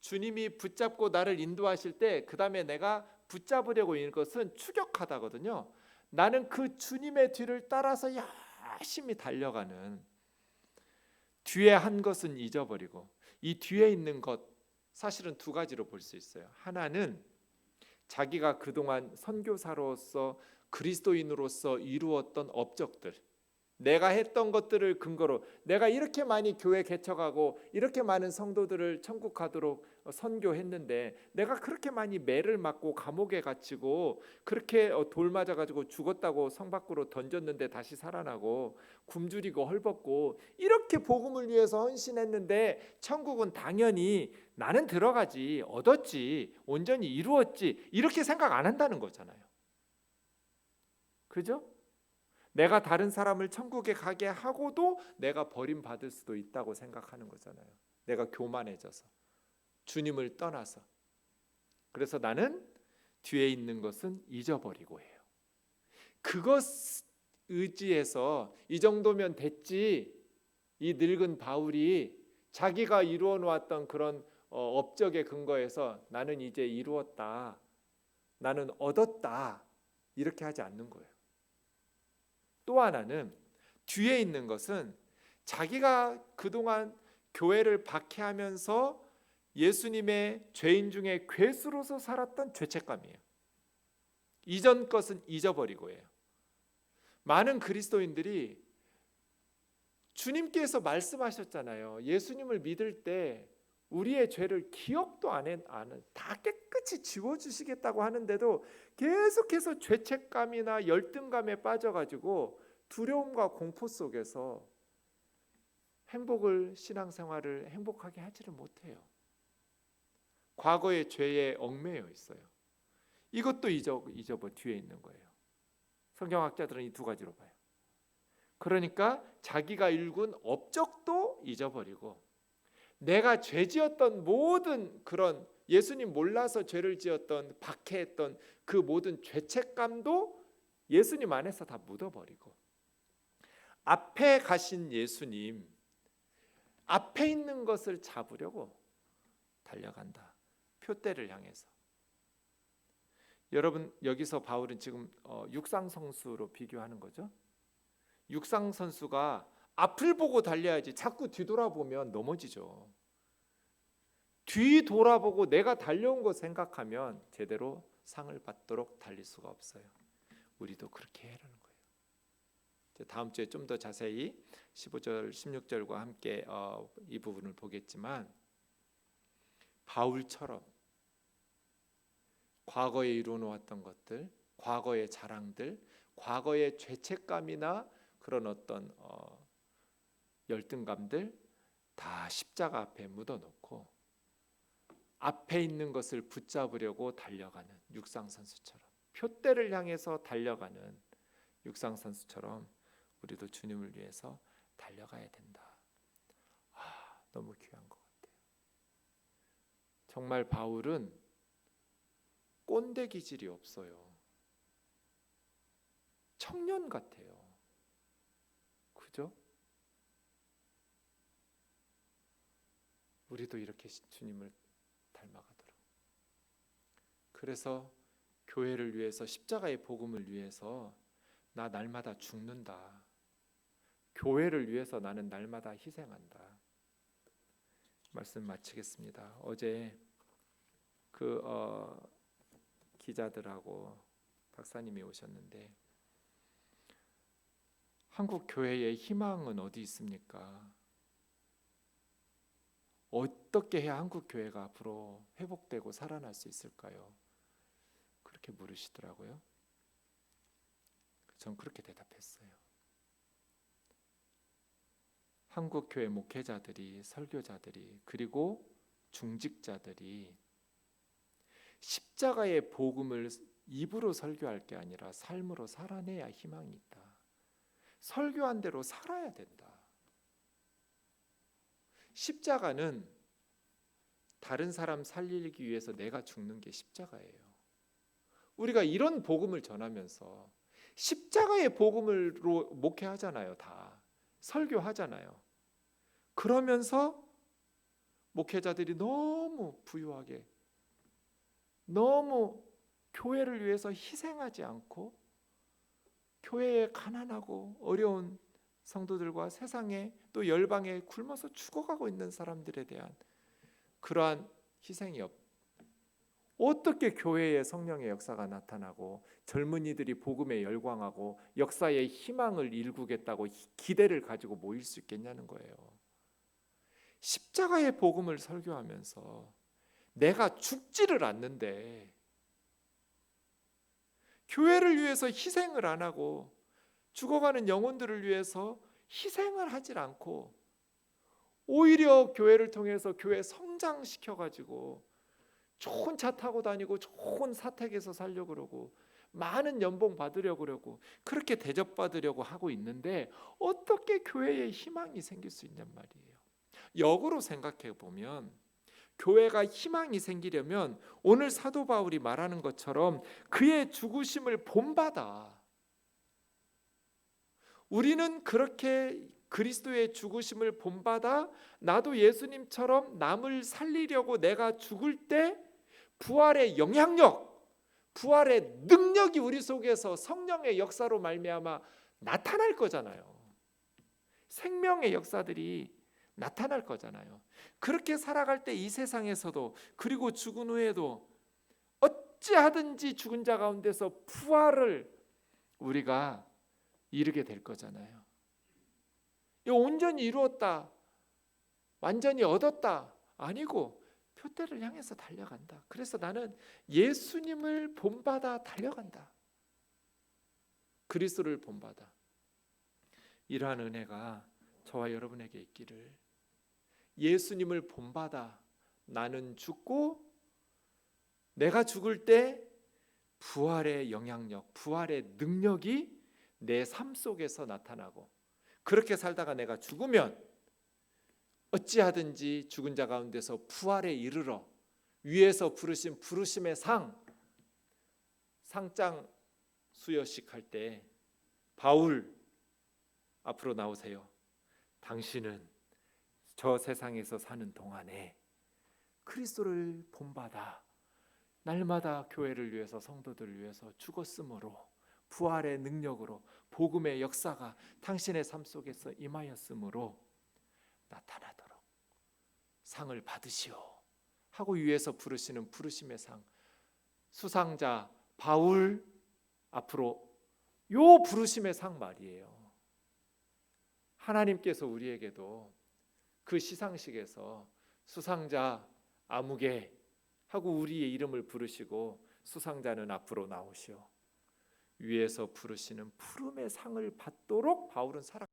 주님이 붙잡고 나를 인도하실 때 그 다음에 내가 붙잡으려고 있는 것은 추격하다거든요. 나는 그 주님의 뒤를 따라서 열심히 달려가는, 뒤에 한 것은 잊어버리고 이 뒤에 있는 것 사실은 두 가지로 볼 수 있어요. 하나는 자기가 그동안 선교사로서 그리스도인으로서 이루었던 업적들, 내가 했던 것들을 근거로 내가 이렇게 많이 교회 개척하고 이렇게 많은 성도들을 천국 가도록 선교했는데 내가 그렇게 많이 매를 맞고 감옥에 갇히고 그렇게 돌 맞아가지고 죽었다고 성 밖으로 던졌는데 다시 살아나고 굶주리고 헐벗고 이렇게 복음을 위해서 헌신했는데 천국은 당연히 나는 들어가지, 얻었지, 온전히 이루었지 이렇게 생각 안 한다는 거잖아요. 그죠? 내가 다른 사람을 천국에 가게 하고도 내가 버림받을 수도 있다고 생각하는 거잖아요. 내가 교만해져서. 주님을 떠나서. 그래서 나는 뒤에 있는 것은 잊어버리고 해요. 그것 의지해서 이 정도면 됐지, 이 늙은 바울이 자기가 이루어 놓았던 그런 업적의 근거에서 나는 이제 이루었다, 나는 얻었다, 이렇게 하지 않는 거예요. 또 하나는 뒤에 있는 것은 자기가 그동안 교회를 박해하면서 예수님의 죄인 중에 괴수로서 살았던 죄책감이에요. 이전 것은 잊어버리고 해요. 많은 그리스도인들이 주님께서 말씀하셨잖아요. 예수님을 믿을 때 우리의 죄를 기억도 안 해, 다 깨끗이 지워주시겠다고 하는데도 계속해서 죄책감이나 열등감에 빠져가지고 두려움과 공포 속에서 신앙생활을 행복하게 하지를 못해요. 과거의 죄에 얽매여 있어요. 이것도 뒤에 있는 거예요. 성경학자들은 이 두 가지로 봐요. 그러니까 자기가 일군 업적도 잊어버리고, 내가 죄지었던 모든 그런 예수님 몰라서 죄를 지었던, 박해했던 그 모든 죄책감도 예수님 안에서 다 묻어버리고, 앞에 가신 예수님, 앞에 있는 것을 잡으려고 달려간다. 표대를 향해서. 여러분, 여기서 바울은 지금 육상 선수로 비교하는 거죠. 육상 선수가 앞을 보고 달려야지 자꾸 뒤돌아보면 넘어지죠. 뒤 돌아보고 내가 달려온 거 생각하면 제대로 상을 받도록 달릴 수가 없어요. 우리도 그렇게 해라는 거예요. 다음 주에 좀 더 자세히 15절, 16절과 함께 이 부분을 보겠지만, 바울처럼 과거에 이루어 놓았던 것들, 과거의 자랑들, 과거의 죄책감이나 그런 어떤 열등감들 다 십자가 앞에 묻어놓고 앞에 있는 것을 붙잡으려고 달려가는 육상선수처럼, 표대를 향해서 달려가는 육상선수처럼 우리도 주님을 위해서 달려가야 된다. 너무 귀한 것 같아요. 정말 바울은 꼰대 기질이 없어요. 청년 같아요. 그죠? 우리도 이렇게 주님을 닮아가도록. 그래서 교회를 위해서, 십자가의 복음을 위해서 나 날마다 죽는다. 교회를 위해서 나는 날마다 희생한다. 말씀 마치겠습니다. 어제 기자들하고 박사님이 오셨는데, 한국 교회의 희망은 어디 있습니까? 어떻게 해야 한국 교회가 앞으로 회복되고 살아날 수 있을까요? 그렇게 물으시더라고요. 전 그렇게 대답했어요. 한국 교회 목회자들이, 설교자들이, 그리고 중직자들이 십자가의 복음을 입으로 설교할 게 아니라 삶으로 살아내야 희망이 있다. 설교한 대로 살아야 된다. 십자가는 다른 사람 살리기 위해서 내가 죽는 게 십자가예요. 우리가 이런 복음을 전하면서 십자가의 복음으로 목회하잖아요. 다 설교하잖아요. 그러면서 목회자들이 너무 부유하게, 너무 교회를 위해서 희생하지 않고 교회에 가난하고 어려운 성도들과 세상에 또 열방에 굶어서 죽어가고 있는 사람들에 대한 그러한 희생이 어떻게 교회에 성령의 역사가 나타나고 젊은이들이 복음에 열광하고 역사의 희망을 일구겠다고 기대를 가지고 모일 수 있겠냐는 거예요. 십자가의 복음을 설교하면서 내가 죽지를 않는데, 교회를 위해서 희생을 안 하고 죽어가는 영혼들을 위해서 희생을 하질 않고 오히려 교회를 통해서 교회 성장시켜가지고 좋은 차 타고 다니고 좋은 사택에서 살려고 그러고 많은 연봉 받으려고 그러고 그렇게 대접받으려고 하고 있는데 어떻게 교회에 희망이 생길 수 있냔 말이에요. 역으로 생각해 보면 교회가 희망이 생기려면 오늘 사도 바울이 말하는 것처럼 그의 죽으심을 본받아. 우리는 그렇게 그리스도의 죽으심을 본받아 나도 예수님처럼 남을 살리려고 내가 죽을 때 부활의 영향력, 부활의 능력이 우리 속에서 성령의 역사로 말미암아 나타날 거잖아요. 생명의 역사들이 나타날 거잖아요. 그렇게 살아갈 때 이 세상에서도 그리고 죽은 후에도 어찌하든지 죽은 자 가운데서 부활을 우리가 이루게 될 거잖아요. 이 온전히 이루었다, 완전히 얻었다 아니고 표대를 향해서 달려간다. 그래서 나는 예수님을 본받아 달려간다. 그리스도를 본받아. 이러한 은혜가 저와 여러분에게 있기를. 예수님을 본받아 나는 죽고 내가 죽을 때 부활의 영향력, 부활의 능력이 내 삶 속에서 나타나고 그렇게 살다가 내가 죽으면 어찌하든지 죽은 자 가운데서 부활에 이르러 위에서 부르신 부르심의 상장 수여식 할 때 바울 앞으로 나오세요. 당신은 저 세상에서 사는 동안에 그리스도를 본받아 날마다 교회를 위해서 성도들을 위해서 죽었으므로 부활의 능력으로 복음의 역사가 당신의 삶 속에서 임하였으므로 나타나도록 상을 받으시오 하고 위에서 부르시는 부르심의 상 수상자 바울 앞으로 요 부르심의 상 말이에요. 하나님께서 우리에게도 그 시상식에서 수상자 아무개 하고 우리의 이름을 부르시고 수상자는 앞으로 나오시오 위에서 부르시는 푸름의 상을 받도록 바울은 살았습니다.